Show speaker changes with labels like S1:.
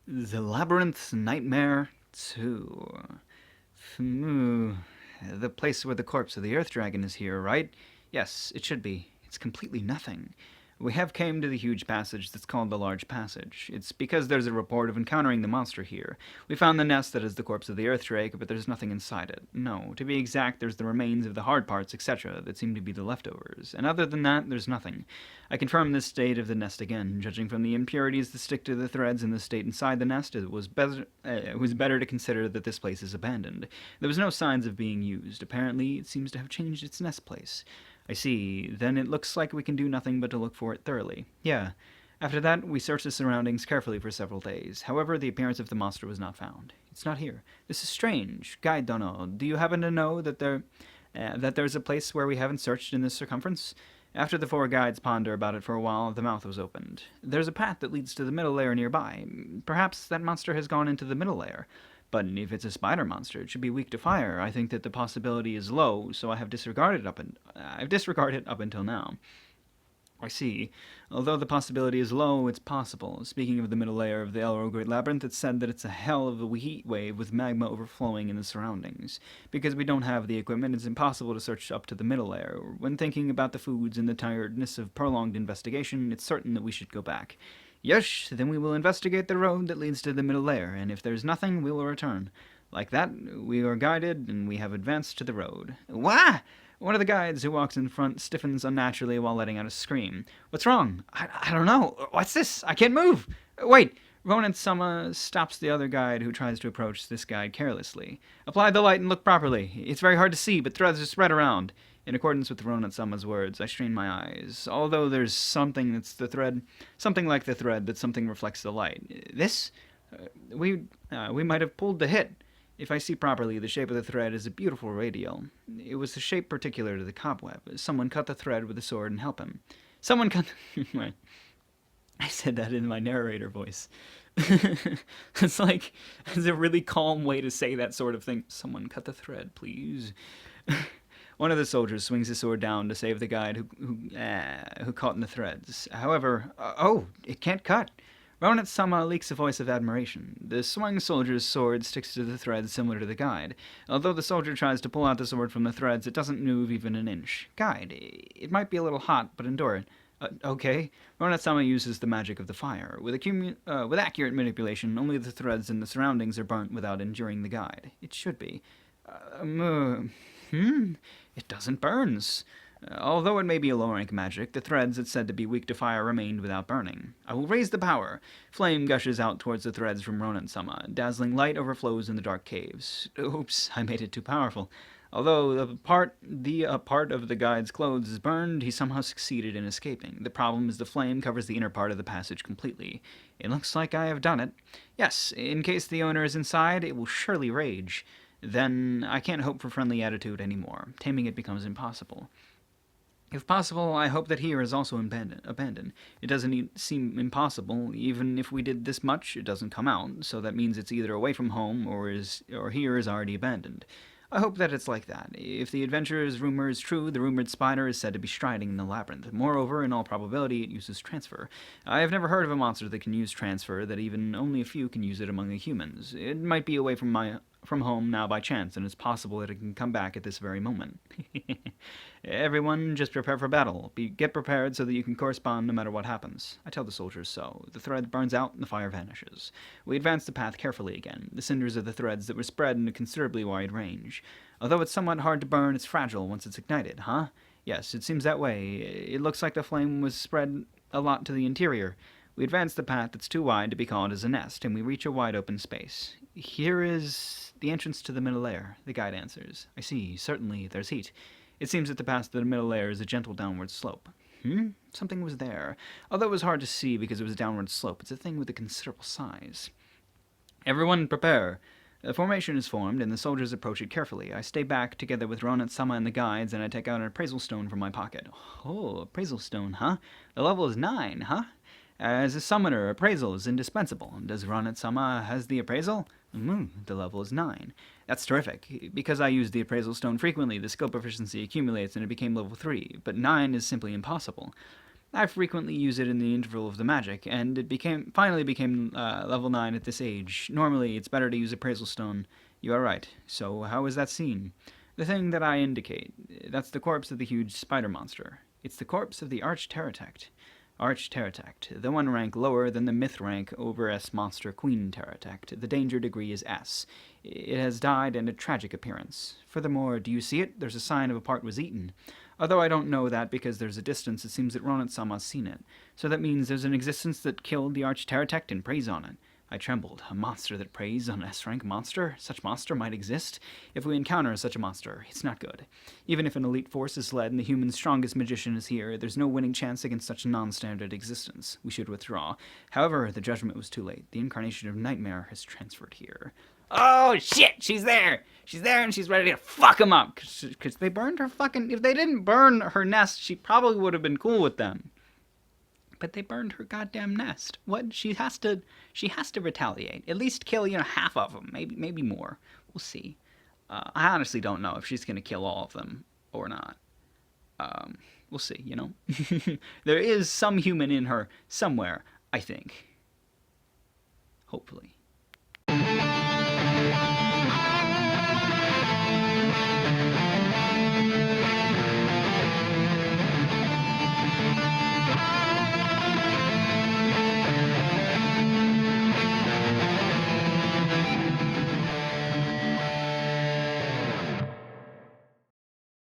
S1: The Labyrinth's Nightmare 2. The place where the corpse of the Earth Dragon is here, right? Yes, it should be. It's completely nothing. We have came to the huge passage that's called the Large Passage. It's because there's a report of encountering the monster here. We found the nest that is the corpse of the Earth Drake, but there's nothing inside it. No, to be exact, there's the remains of the hard parts, etc., that seem to be the leftovers. And other than that, there's nothing. I confirm this state of the nest again. Judging from the impurities that stick to the threads in the state inside the nest, it was better to consider that this place is abandoned. There was no signs of being used. Apparently, it seems to have changed its nest place. I see. Then it looks like we can do nothing but to look for it thoroughly. Yeah. After that, we searched the surroundings carefully for several days. However, the appearance of the monster was not found. It's not here. This is strange. Guide Dono, do you happen to know that there's a place where we haven't searched in this circumference? After the four guides ponder about it for a while, the mouth was opened. There's a path that leads to the middle layer nearby. Perhaps that monster has gone into the middle layer. But if it's a spider monster, it should be weak to fire. I think that the possibility is low, so I've disregarded up until now. I see. Although the possibility is low, it's possible. Speaking of the middle layer of the Elro Great Labyrinth, it's said that it's a hell of a heat wave with magma overflowing in the surroundings. Because we don't have the equipment, it's impossible to search up to the middle layer. When thinking about the foods and the tiredness of prolonged investigation, it's certain that we should go back. Yes, then we will investigate the road that leads to the middle layer, and if there's nothing, we will return. Like that, we are guided, and we have advanced to the road. Wah! One of the guides who walks in front stiffens unnaturally while letting out a scream. What's wrong? I don't know. What's this? I can't move. Wait! Ronan Sama stops the other guide who tries to approach this guide carelessly. Apply the light and look properly. It's very hard to see, but threads are spread around. In accordance with Ronan Sama's words, I strain my eyes. Although there's something like the thread that something reflects the light. This? We might have pulled the hit. If I see properly, the shape of the thread is a beautiful radial. It was the shape particular to the cobweb. Someone cut the thread with a sword and helped him. Someone cut... I said that in my narrator voice. It's a really calm way to say that sort of thing. Someone cut the thread, please. One of the soldiers swings his sword down to save the guide who caught in the threads. However, it can't cut. Ronan Sama leaks a voice of admiration. The swung soldier's sword sticks to the threads similar to the guide. Although the soldier tries to pull out the sword from the threads, it doesn't move even an inch. Guide, it might be a little hot, but endure it. Okay. Ronan Sama uses the magic of the fire. With accurate manipulation, only the threads and the surroundings are burnt without injuring the guide. It should be. It doesn't burn. Although it may be a low-rank magic, the threads it's said to be weak to fire remained without burning. I will raise the power. Flame gushes out towards the threads from Ronan-sama. Dazzling light overflows in the dark caves. Oops, I made it too powerful. Although a part of the guide's clothes is burned, he somehow succeeded in escaping. The problem is the flame covers the inner part of the passage completely. It looks like I have done it. Yes, in case the owner is inside, it will surely rage. Then I can't hope for friendly attitude anymore. Taming it becomes impossible. If possible, I hope that here is also abandoned. It doesn't seem impossible. Even if we did this much, it doesn't come out, so that means it's either away from home or here is already abandoned. I hope that it's like that. If the adventurer's rumor is true, the rumored spider is said to be striding in the labyrinth. Moreover, in all probability, it uses transfer. I have never heard of a monster that can use transfer, that even only a few can use it among the humans. It might be away from home now by chance, and it's possible that it can come back at this very moment. Everyone, just prepare for battle. Get prepared so that you can correspond no matter what happens. I tell the soldiers so. The thread burns out and the fire vanishes. We advance the path carefully again. The cinders of the threads that were spread in a considerably wide range. Although it's somewhat hard to burn, it's fragile once it's ignited, huh? Yes, it seems that way. It looks like the flame was spread a lot to the interior. We advance the path that's too wide to be called as a nest, and we reach a wide open space. Here is the entrance to the middle layer, the guide answers. I see, certainly, there's heat. It seems that the path to the middle layer is a gentle downward slope. Something was there. Although it was hard to see because it was a downward slope, it's a thing with a considerable size. Everyone prepare. A formation is formed, and the soldiers approach it carefully. I stay back, together with Ronan-sama and the guides, and I take out an appraisal stone from my pocket. Oh, appraisal stone, huh? The level is 9, huh? As a summoner, appraisal is indispensable. Does Ronan-sama has the appraisal? The level is 9. That's terrific. Because I use the appraisal stone frequently, the skill proficiency accumulates and it became level 3, but 9 is simply impossible. I frequently use it in the interval of the magic, and it finally became level 9 at this age. Normally, it's better to use appraisal stone. You are right. So, how is that seen? The thing that I indicate, that's the corpse of the huge spider monster. It's the corpse of the Arch-Pterodactyl. Arch-Pterodactyl, the one rank lower than the myth rank over S monster Queen Pterodactyl. The danger degree is S. It has died in a tragic appearance. Furthermore, do you see it? There's a sign of a part was eaten. Although I don't know that because there's a distance, it seems that Ronet-sama's seen it. So that means there's an existence that killed the Arch-Pterodactyl and preys on it. I trembled. A monster that preys on an S-rank monster? Such monster might exist. If we encounter such a monster, it's not good. Even if an elite force is led and the human's strongest magician is here, there's no winning chance against such a non-standard existence. We should withdraw. However, the judgment was too late. The incarnation of Nightmare has transferred here. Oh, shit! She's there! She's there and she's ready to fuck him up! Because they burned her fucking... If they didn't burn her nest, she probably would have been cool with them. But they burned her goddamn nest. What? She has to retaliate. At least kill, half of them. Maybe more. We'll see. I honestly don't know if she's going to kill all of them or not. We'll see, There is some human in her somewhere, I think. Hopefully.